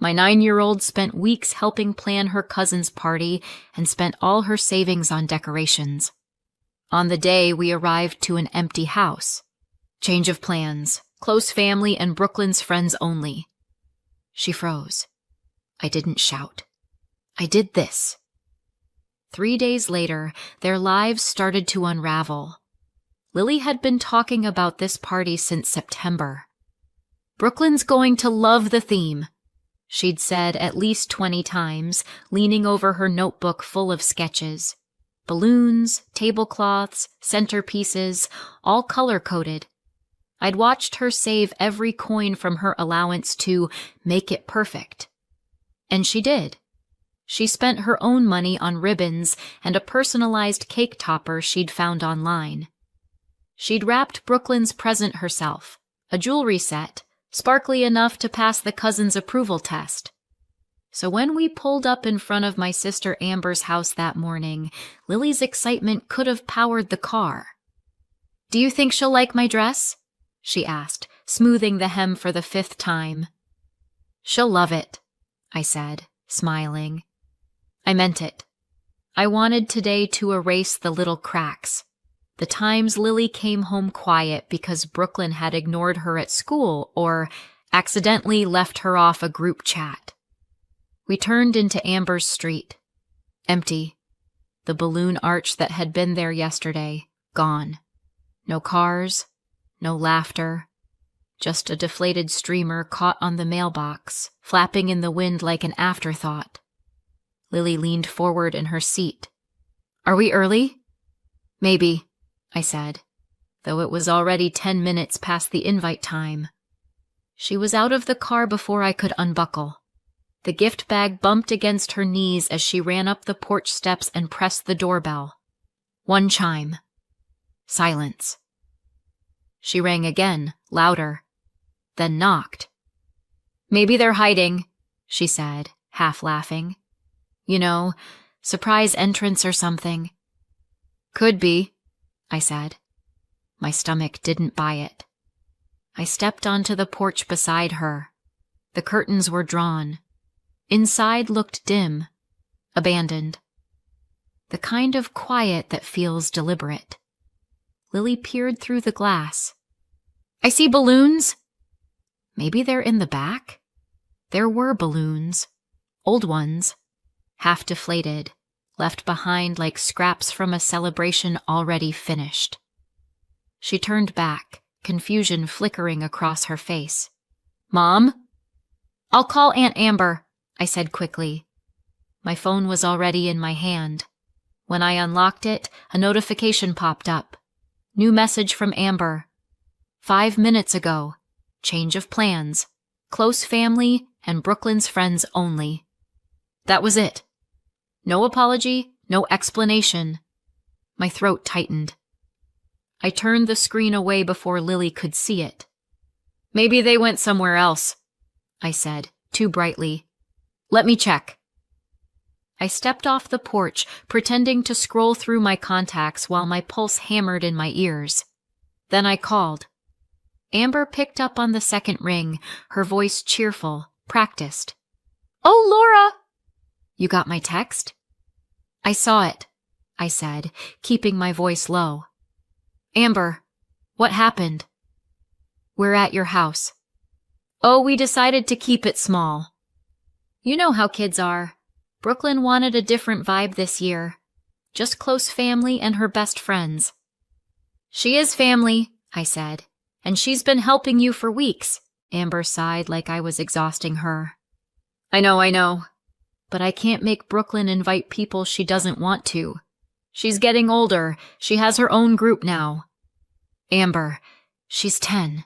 My 9-year-old spent weeks helping plan her cousin's party and spent all her savings on decorations. On the day, we arrived to an empty house. Change of plans, close family and Brooklyn's friends only. She froze. I didn't shout. I did this. 3 days later, their lives started to unravel. Lily had been talking about this party since September. Brooklyn's going to love the theme, she'd said at least 20 times, leaning over her notebook full of sketches. Balloons, tablecloths, centerpieces, all color-coded. I'd watched her save every coin from her allowance to make it perfect. And she did. She spent her own money on ribbons and a personalized cake topper she'd found online. She'd wrapped Brooklyn's present herself, a jewelry set, sparkly enough to pass the cousin's approval test. So when we pulled up in front of my sister Amber's house that morning, Lily's excitement could have powered the car. "Do you think she'll like my dress?" she asked, smoothing the hem for the 5th time. "She'll love it," I said, smiling. I meant it. I wanted today to erase the little cracks. The times Lily came home quiet because Brooklyn had ignored her at school or accidentally left her off a group chat. We turned into Amber's street. Empty. The balloon arch that had been there yesterday, gone. No cars, no laughter. Just a deflated streamer caught on the mailbox, flapping in the wind like an afterthought. Lily leaned forward in her seat. "Are we early?" "Maybe," I said, though it was already 10 minutes past the invite time. She was out of the car before I could unbuckle. The gift bag bumped against her knees as she ran up the porch steps and pressed the doorbell. 1 chime. Silence. She rang again, louder, then knocked. "Maybe they're hiding," she said, half laughing. "You know, surprise entrance or something." "Could be," I said. My stomach didn't buy it. I stepped onto the porch beside her. The curtains were drawn. Inside looked dim, abandoned. The kind of quiet that feels deliberate. Lily peered through the glass. "I see balloons." Maybe they're in the back? There were balloons. Old ones. Half deflated, left behind like scraps from a celebration already finished. She turned back, confusion flickering across her face. "Mom?" "I'll call Aunt Amber," I said quickly. My phone was already in my hand. When I unlocked it, a notification popped up. New message from Amber. 5 minutes ago. Change of plans. Close family and Brooklyn's friends only. That was it. No apology, no explanation. My throat tightened. I turned the screen away before Lily could see it. "Maybe they went somewhere else," I said, too brightly. "Let me check." I stepped off the porch, pretending to scroll through my contacts while my pulse hammered in my ears. Then I called. Amber picked up on the second ring, her voice cheerful, practiced. "Oh, Laura!" "You got my text?" "I saw it," I said, keeping my voice low. "Amber, what happened?" "We're at your house." "Oh, we decided to keep it small." You know how kids are. Brooklyn wanted a different vibe this year. Just close family and her best friends. "She is family," I said, "and she's been helping you for weeks." Amber sighed like I was exhausting her. I know. But I can't make Brooklyn invite people she doesn't want to. She's getting older. She has her own group now." "Amber, she's 10.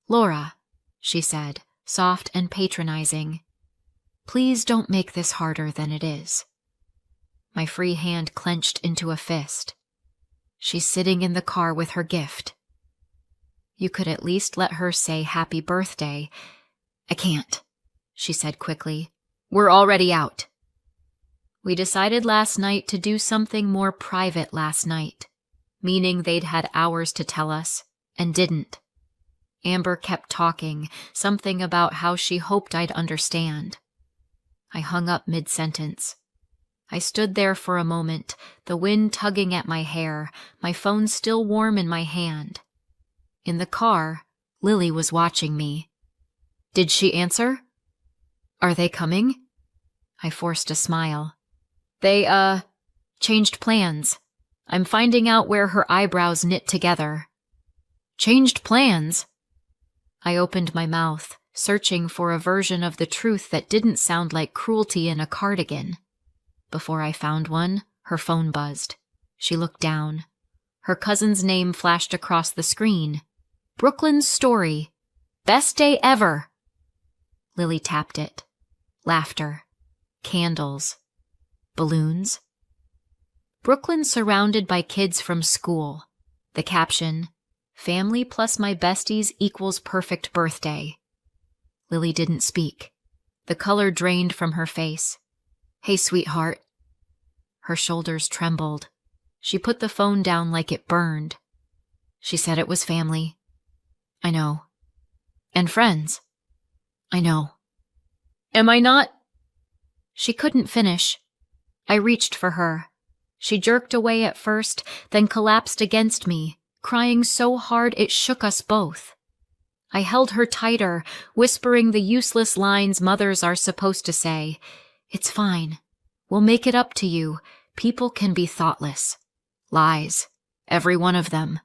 "Laura," she said, soft and patronizing. "Please don't make this harder than it is." My free hand clenched into a fist. She's sitting in the car with her gift. "You could at least let her say happy birthday." "I can't," she said quickly. "We're already out." We decided last night to do something more private last night, meaning they'd had hours to tell us, and didn't. Amber kept talking, something about how she hoped I'd understand. I hung up mid-sentence. I stood there for a moment, the wind tugging at my hair, my phone still warm in my hand. In the car, Lily was watching me. Did she answer? Are they coming? I forced a smile. They, changed plans. I'm finding out where her eyebrows knit together. Changed plans? I opened my mouth, searching for a version of the truth that didn't sound like cruelty in a cardigan. Before I found one, her phone buzzed. She looked down. Her cousin's name flashed across the screen. Brooklyn's story. Best day ever. Lily tapped it. Laughter. Candles. Balloons. Brooklyn surrounded by kids from school. The caption, family plus my besties equals perfect birthday. Lily didn't speak. The color drained from her face. Hey, sweetheart. Her shoulders trembled. She put the phone down like it burned. She said it was family. I know. And friends. I know. Am I not? She couldn't finish. I reached for her. She jerked away at first, then collapsed against me, crying so hard it shook us both. I held her tighter, whispering the useless lines mothers are supposed to say. It's fine. We'll make it up to you. People can be thoughtless. Lies. Every one of them.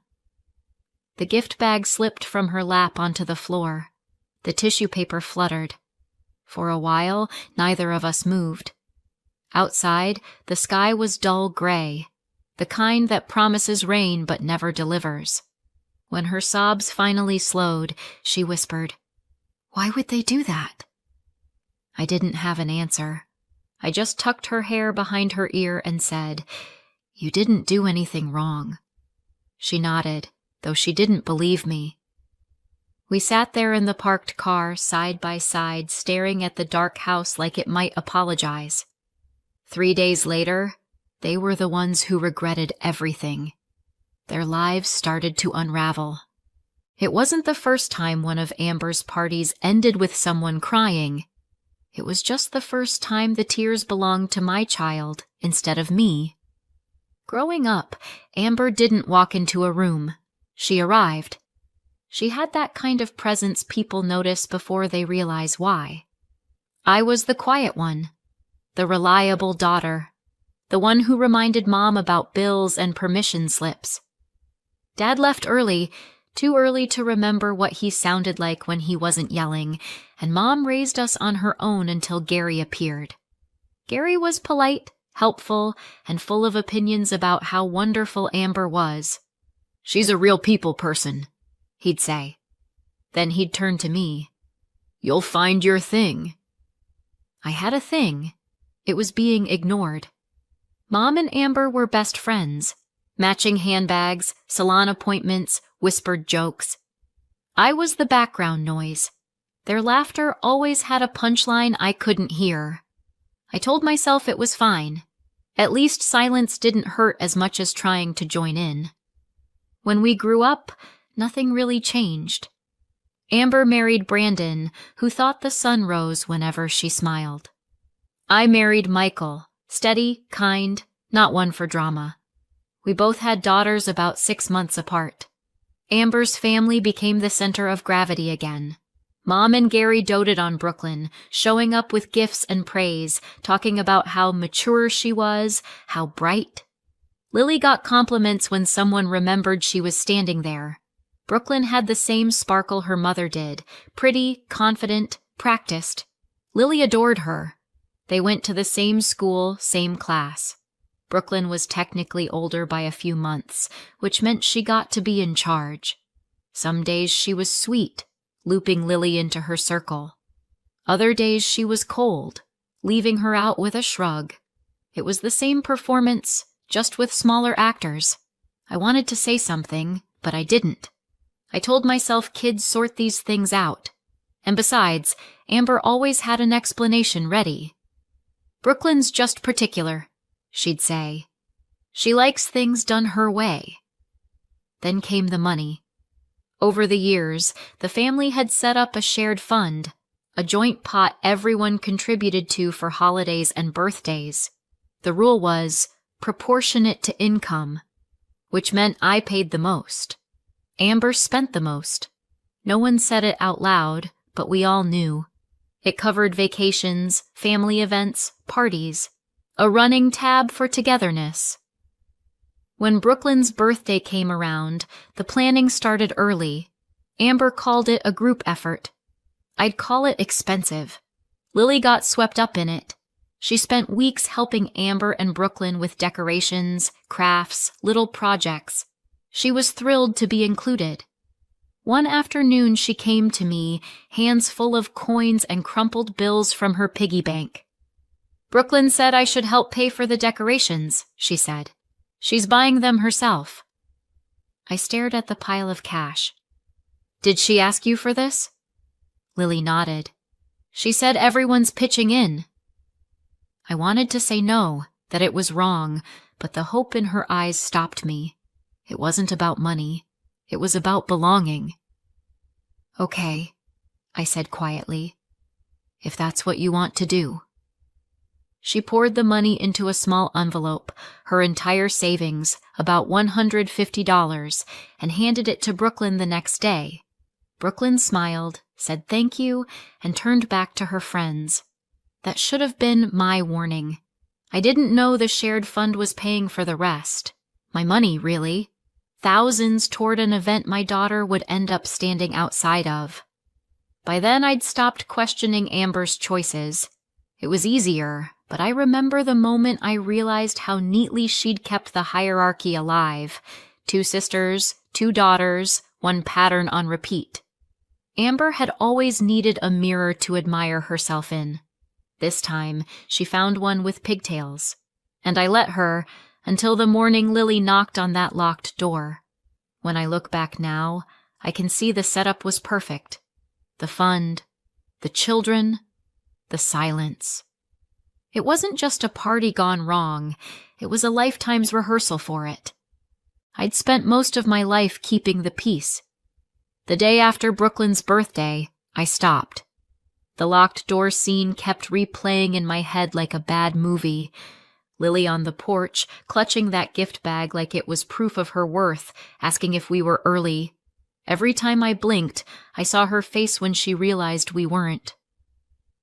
The gift bag slipped from her lap onto the floor. The tissue paper fluttered. For a while, neither of us moved. Outside, the sky was dull gray, the kind that promises rain but never delivers. When her sobs finally slowed, she whispered, "Why would they do that?" I didn't have an answer. I just tucked her hair behind her ear and said, "You didn't do anything wrong." She nodded, though she didn't believe me. We sat there in the parked car, side by side, staring at the dark house like it might apologize. 3 days later, they were the ones who regretted everything. Their lives started to unravel. It wasn't the first time one of Amber's parties ended with someone crying. It was just the first time the tears belonged to my child instead of me. Growing up, Amber didn't walk into a room. She arrived. She had that kind of presence people notice before they realize why. I was the quiet one, the reliable daughter, the one who reminded Mom about bills and permission slips. Dad left early, too early to remember what he sounded like when he wasn't yelling, and Mom raised us on her own until Gary appeared. Gary was polite, helpful, and full of opinions about how wonderful Amber was. "She's a real people person," he'd say. Then he'd turn to me. "You'll find your thing." I had a thing. It was being ignored. Mom and Amber were best friends. Matching handbags, salon appointments, whispered jokes. I was the background noise. Their laughter always had a punchline I couldn't hear. I told myself it was fine. At least silence didn't hurt as much as trying to join in. When we grew up, nothing really changed. Amber married Brandon, who thought the sun rose whenever she smiled. I married Michael, steady, kind, not one for drama. We both had daughters about 6 months apart. Amber's family became the center of gravity again. Mom and Gary doted on Brooklyn, showing up with gifts and praise, talking about how mature she was, how bright. Lily got compliments when someone remembered she was standing there. Brooklyn had the same sparkle her mother did, pretty, confident, practiced. Lily adored her. They went to the same school, same class. Brooklyn was technically older by a few months, which meant she got to be in charge. Some days she was sweet, looping Lily into her circle. Other days she was cold, leaving her out with a shrug. It was the same performance, just with smaller actors. I wanted to say something, but I didn't. I told myself kids sort these things out. And besides, Amber always had an explanation ready. "Brooklyn's just particular," she'd say. "She likes things done her way." Then came the money. Over the years, the family had set up a shared fund, a joint pot everyone contributed to for holidays and birthdays. The rule was proportionate to income, which meant I paid the most. Amber spent the most. No one said it out loud, but we all knew. It covered vacations, family events, parties, a running tab for togetherness. When Brooklyn's birthday came around, the planning started early. Amber called it a group effort. I'd call it expensive. Lily got swept up in it. She spent weeks helping Amber and Brooklyn with decorations, crafts, little projects. She was thrilled to be included. One afternoon she came to me, hands full of coins and crumpled bills from her piggy bank. "Brooklyn said I should help pay for the decorations," she said. "She's buying them herself." I stared at the pile of cash. "Did she ask you for this?" Lily nodded. "She said everyone's pitching in." I wanted to say no, that it was wrong, but the hope in her eyes stopped me. It wasn't about money. It was about belonging. "Okay," I said quietly, "if that's what you want to do." She poured the money into a small envelope, her entire savings, about $150, and handed it to Brooklyn the next day. Brooklyn smiled, said thank you, and turned back to her friends. That should have been my warning. I didn't know the shared fund was paying for the rest. My money, really. Thousands toward an event my daughter would end up standing outside of. By then I'd stopped questioning Amber's choices. It was easier, but I remember the moment I realized how neatly she'd kept the hierarchy alive. 2 sisters, 2 daughters, one pattern on repeat. Amber had always needed a mirror to admire herself in. This time, she found one with pigtails, and I let her until the morning Lily knocked on that locked door. When I look back now, I can see the setup was perfect. The fund, the children, the silence. It wasn't just a party gone wrong, it was a lifetime's rehearsal for it. I'd spent most of my life keeping the peace. The day after Brooklyn's birthday, I stopped. The locked door scene kept replaying in my head like a bad movie. Lily on the porch, clutching that gift bag like it was proof of her worth, asking if we were early. Every time I blinked, I saw her face when she realized we weren't.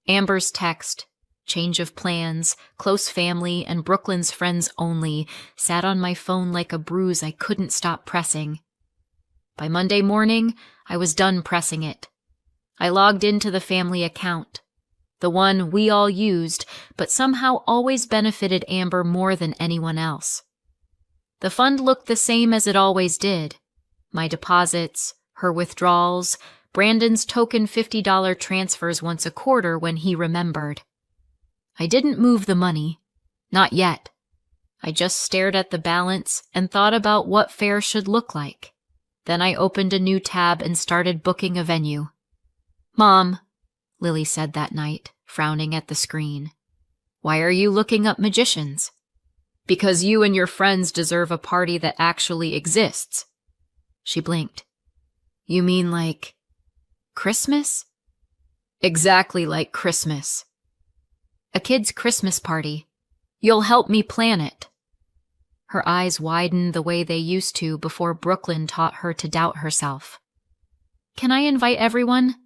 Amber's text, change of plans, close family, and Brooklyn's friends only, sat on my phone like a bruise I couldn't stop pressing. By Monday morning, I was done pressing it. I logged into the family account, the one we all used, but somehow always benefited Amber more than anyone else. The fund looked the same as it always did. My deposits, her withdrawals, Brandon's token $50 transfers once a quarter when he remembered. I didn't move the money. Not yet. I just stared at the balance and thought about what fair should look like. Then I opened a new tab and started booking a venue. "Mom," Lily said that night, frowning at the screen, "why are you looking up magicians?" "Because you and your friends deserve a party that actually exists." She blinked. "You mean like Christmas?" "Exactly like Christmas. A kid's Christmas party. You'll help me plan it." Her eyes widened the way they used to before Brooklyn taught her to doubt herself. "Can I invite everyone?"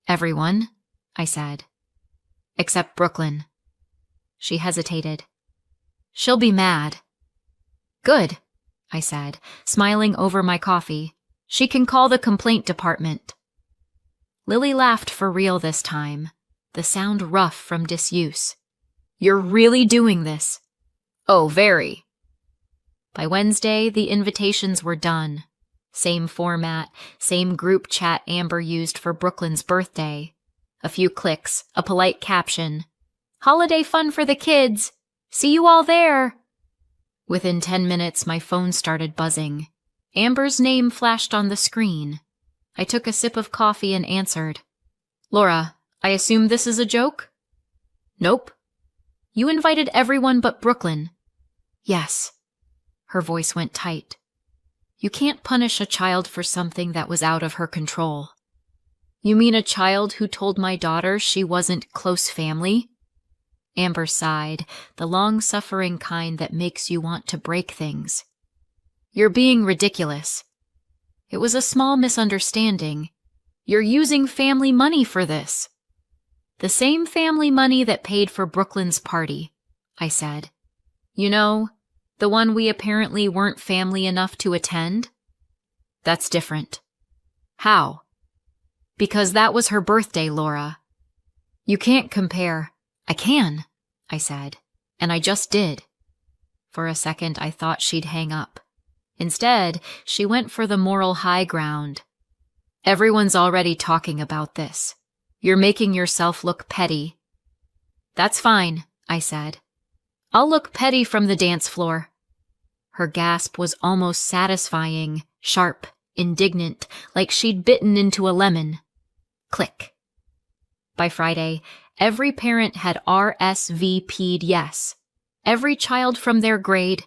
"Everyone," I said. "Except Brooklyn." She hesitated. "She'll be mad." "Good," I said, smiling over my coffee. "She can call the complaint department." Lily laughed for real this time, the sound rough from disuse. "You're really doing this?" "Oh, very." By Wednesday, the invitations were done. Same format, same group chat Amber used for Brooklyn's birthday. A few clicks, a polite caption. "Holiday fun for the kids! See you all there!" Within 10 minutes, my phone started buzzing. Amber's name flashed on the screen. I took a sip of coffee and answered. "Laura, I assume this is a joke?" "Nope." "You invited everyone but Brooklyn." "Yes." Her voice went tight. You can't punish a child for something that was out of her control. You mean a child who told my daughter she wasn't close family? Amber sighed, the long-suffering kind that makes you want to break things. You're being ridiculous. It was a small misunderstanding. You're using family money for this. The same family money that paid for Brooklyn's party, I said. You know, the one we apparently weren't family enough to attend? That's different. How? Because that was her birthday, Laura. You can't compare. I can, I said, and I just did. For a second, I thought she'd hang up. Instead, she went for the moral high ground. Everyone's already talking about this. You're making yourself look petty. That's fine, I said. I'll look petty from the dance floor. Her gasp was almost satisfying, sharp, indignant, like she'd bitten into a lemon. Click. By Friday, every parent had RSVP'd yes. Every child from their grade,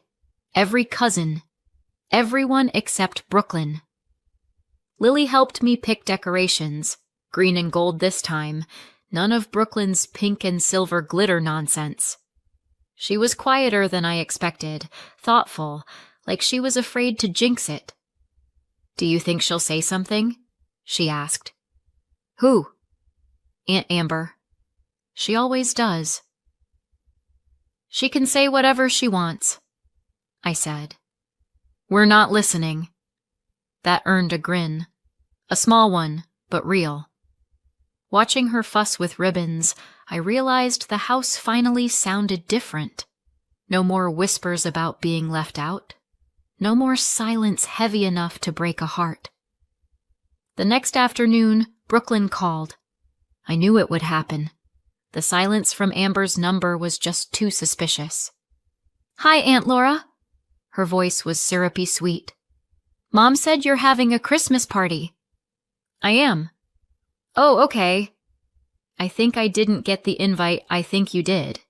every cousin, everyone except Brooklyn. Lily helped me pick decorations, green and gold this time, none of Brooklyn's pink and silver glitter nonsense. She was quieter than I expected, thoughtful, like she was afraid to jinx it. Do you think she'll say something? She asked. Who? Aunt Amber. She always does. She can say whatever she wants, I said. We're not listening. That earned a grin. A small one, but real. Watching her fuss with ribbons, I realized the house finally sounded different. No more whispers about being left out. No more silence heavy enough to break a heart. The next afternoon, Brooklyn called. I knew it would happen. The silence from Amber's number was just too suspicious. Hi, Aunt Laura. Her voice was syrupy sweet. Mom said you're having a Christmas party. I am. Oh, okay. I think I didn't get the invite. I think you did.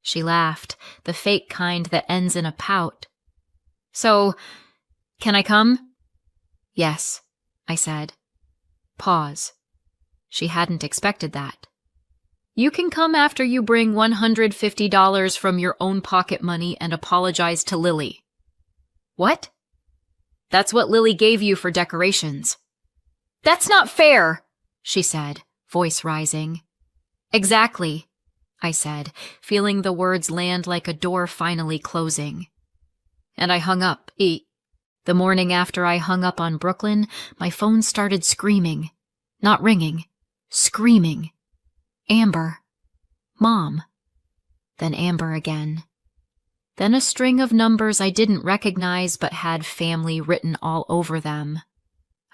She laughed, the fake kind that ends in a pout. So, can I come? Yes, I said. Pause. She hadn't expected that. You can come after you bring $150 from your own pocket money and apologize to Lily. What? That's what Lily gave you for decorations. That's not fair, she said, voice rising. Exactly, I said, feeling the words land like a door finally closing. And I hung up. The morning after I hung up on Brooklyn, my phone started screaming. Not ringing. Screaming. Amber. Mom. Then Amber again. Then a string of numbers I didn't recognize but had family written all over them.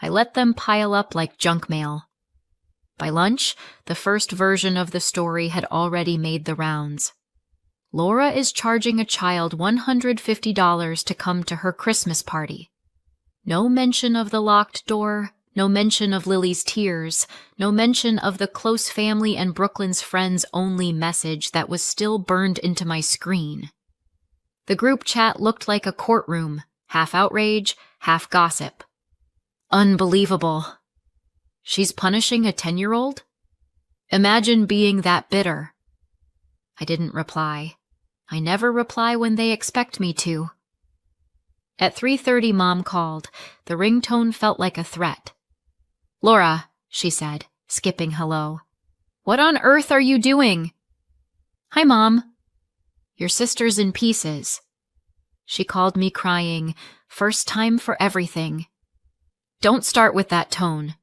I let them pile up like junk mail. By lunch, the first version of the story had already made the rounds. Laura is charging a child $150 to come to her Christmas party. No mention of the locked door, no mention of Lily's tears, no mention of the close family and Brooklyn's friends only message that was still burned into my screen. The group chat looked like a courtroom, half outrage, half gossip. Unbelievable. She's punishing a 10-year-old? Imagine being that bitter. I didn't reply. I never reply when they expect me to. At 3:30, Mom called. The ringtone felt like a threat. Laura, she said, skipping hello. What on earth are you doing? Hi, Mom. Your sister's in pieces. She called me crying, first time for everything. Don't start with that tone.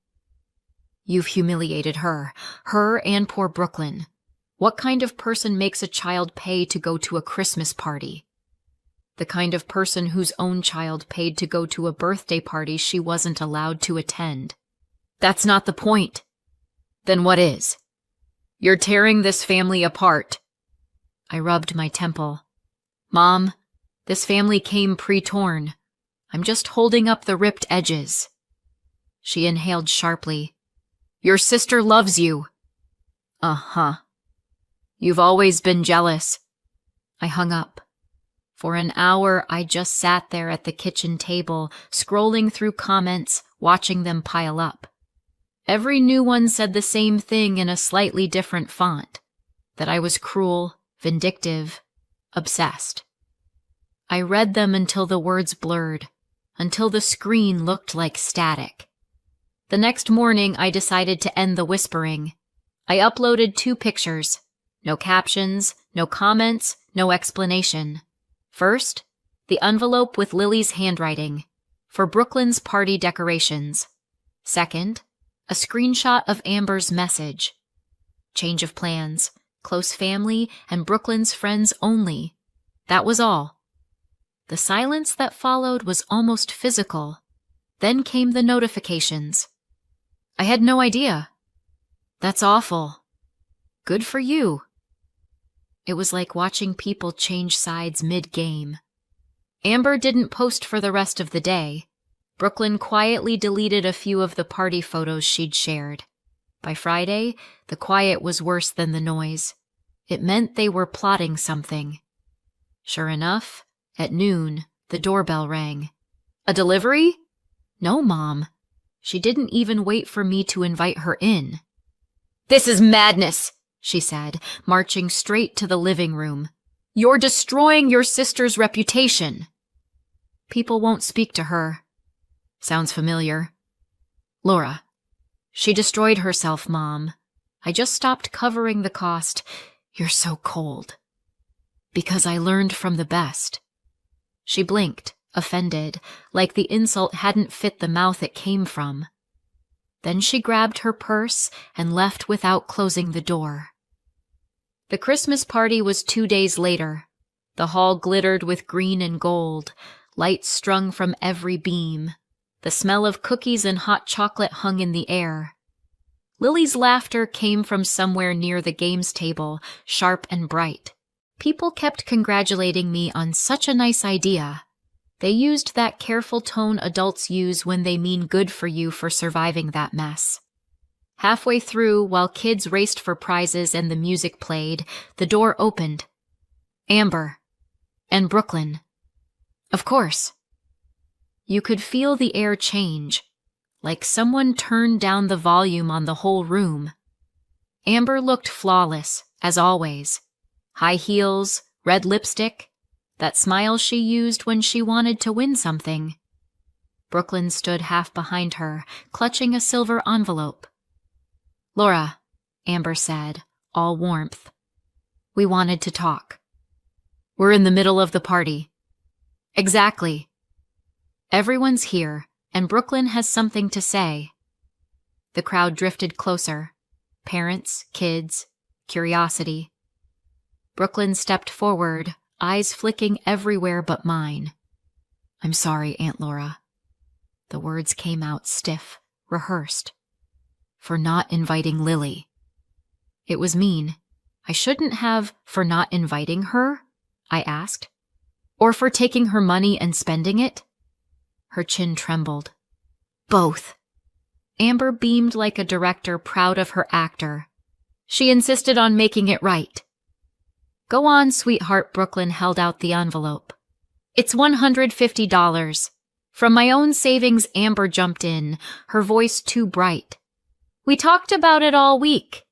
You've humiliated her and poor Brooklyn. What kind of person makes a child pay to go to a Christmas party? The kind of person whose own child paid to go to a birthday party she wasn't allowed to attend. That's not the point. Then what is? You're tearing this family apart. I rubbed my temple. Mom, this family came pre-torn. I'm just holding up the ripped edges. She inhaled sharply. Your sister loves you. Uh-huh. You've always been jealous. I hung up. For an hour, I just sat there at the kitchen table, scrolling through comments, watching them pile up. Every new one said the same thing in a slightly different font, that I was cruel, vindictive, obsessed. I read them until the words blurred, until the screen looked like static. The next morning, I decided to end the whispering. I uploaded 2 pictures. No captions, no comments, no explanation. First, the envelope with Lily's handwriting, for Brooklyn's party decorations. Second, a screenshot of Amber's message. Change of plans, close family, and Brooklyn's friends only. That was all. The silence that followed was almost physical. Then came the notifications. I had no idea. That's awful. Good for you. It was like watching people change sides mid-game. Amber didn't post for the rest of the day. Brooklyn quietly deleted a few of the party photos she'd shared. By Friday, the quiet was worse than the noise. It meant they were plotting something. Sure enough, at noon, the doorbell rang. A delivery? No, Mom. She didn't even wait for me to invite her in. "This is madness," she said, marching straight to the living room. "You're destroying your sister's reputation." People won't speak to her. Sounds familiar. Laura. She destroyed herself, Mom. I just stopped covering the cost. You're so cold. Because I learned from the best. She blinked, offended, like the insult hadn't fit the mouth it came from. Then she grabbed her purse and left without closing the door. The Christmas party was 2 days later. The hall glittered with green and gold, lights strung from every beam. The smell of cookies and hot chocolate hung in the air. Lily's laughter came from somewhere near the games table, sharp and bright. People kept congratulating me on such a nice idea. They used that careful tone adults use when they mean good for you for surviving that mess. Halfway through, while kids raced for prizes and the music played, the door opened. Amber. And Brooklyn. Of course. You could feel the air change, like someone turned down the volume on the whole room. Amber looked flawless, as always. High heels, red lipstick, that smile she used when she wanted to win something. Brooklyn stood half behind her, clutching a silver envelope. Laura, Amber said, all warmth. We wanted to talk. We're in the middle of the party. Exactly. Everyone's here, and Brooklyn has something to say. The crowd drifted closer. Parents, kids, curiosity. Brooklyn stepped forward, eyes flicking everywhere but mine. I'm sorry, Aunt Laura. The words came out stiff, rehearsed. For not inviting Lily. It was mean. I shouldn't have for not inviting her, I asked. Or for taking her money and spending it? Her chin trembled. Both. Amber beamed like a director proud of her actor. She insisted on making it right. Go on, sweetheart. Brooklyn held out the envelope. It's $150. From my own savings, Amber jumped in, her voice too bright. We talked about it all week.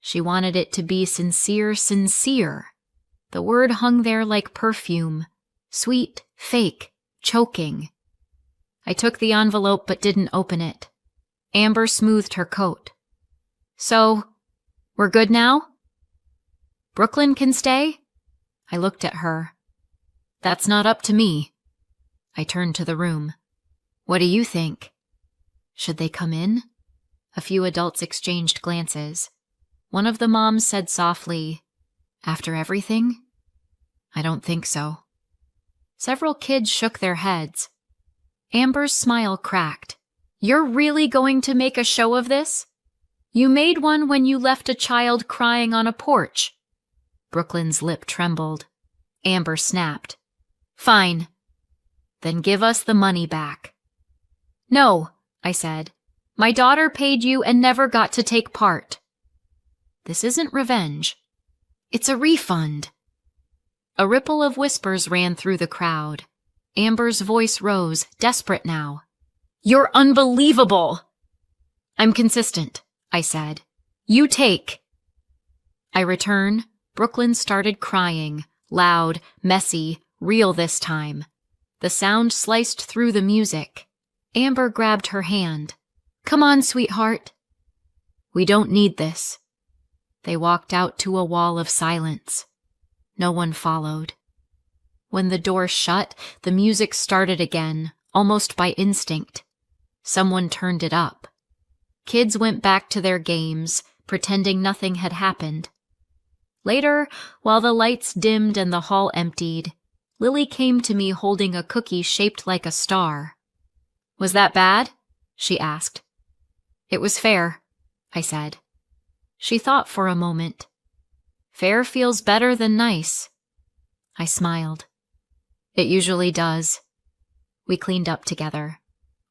She wanted it to be sincere, sincere. The word hung there like perfume. Sweet, fake, choking. I took the envelope but didn't open it. Amber smoothed her coat. So, we're good now? Brooklyn can stay? I looked at her. That's not up to me. I turned to the room. What do you think? Should they come in? A few adults exchanged glances. One of the moms said softly, After everything? I don't think so. Several kids shook their heads. Amber's smile cracked. You're really going to make a show of this? You made one when you left a child crying on a porch. Brooklyn's lip trembled. Amber snapped. Fine. Then give us the money back. No, I said. My daughter paid you and never got to take part. This isn't revenge. It's a refund. A ripple of whispers ran through the crowd. Amber's voice rose, desperate now. "You're unbelievable!" "I'm consistent," I said. "You take." I return. Brooklyn started crying, loud, messy, real this time. The sound sliced through the music. Amber grabbed her hand. "Come on, sweetheart." "We don't need this." They walked out to a wall of silence. No one followed. When the door shut, the music started again, almost by instinct. Someone turned it up. Kids went back to their games, pretending nothing had happened. Later, while the lights dimmed and the hall emptied, Lily came to me holding a cookie shaped like a star. "Was that bad?" she asked. "It was fair," I said. She thought for a moment. "Fair feels better than nice." I smiled. "It usually does." We cleaned up together.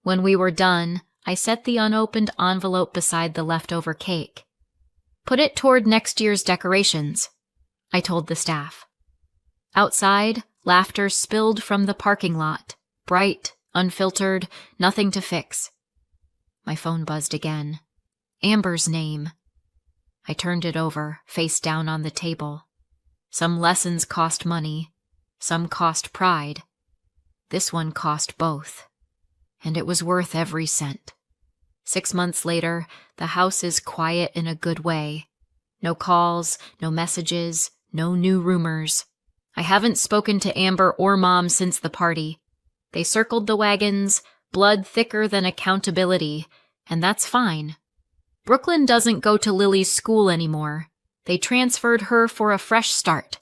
When we were done, I set the unopened envelope beside the leftover cake. "Put it toward next year's decorations," I told the staff. Outside, laughter spilled from the parking lot, bright, unfiltered, nothing to fix. My phone buzzed again. Amber's name. I turned it over, face down on the table. Some lessons cost money. Some cost pride. This one cost both. And it was worth every cent. 6 months later, the house is quiet in a good way. No calls, no messages, no new rumors. I haven't spoken to Amber or Mom since the party. They circled the wagons, blood thicker than accountability, and that's fine. Brooklyn doesn't go to Lily's school anymore. They transferred her for a fresh start.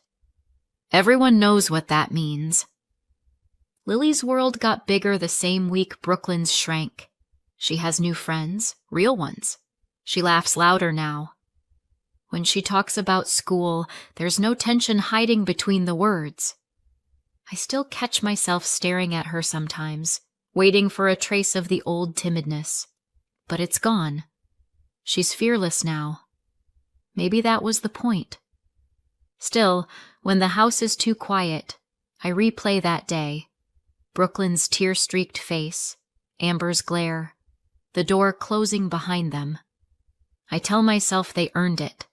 Everyone knows what that means. Lily's world got bigger the same week Brooklyn's shrank. She has new friends, real ones. She laughs louder now. When she talks about school, there's no tension hiding between the words. I still catch myself staring at her sometimes, waiting for a trace of the old timidness. But it's gone. She's fearless now. Maybe that was the point. Still, when the house is too quiet, I replay that day. Brooklyn's tear-streaked face, Amber's glare, the door closing behind them. I tell myself they earned it.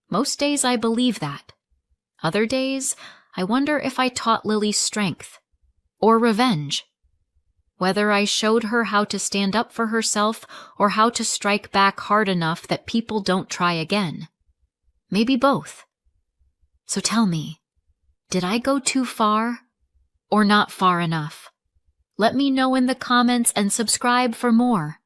Most days I believe that. Other days, I wonder if I taught Lily strength or revenge. Whether I showed her how to stand up for herself or how to strike back hard enough that people don't try again. Maybe both. So tell me, did I go too far or not far enough? Let me know in the comments and subscribe for more.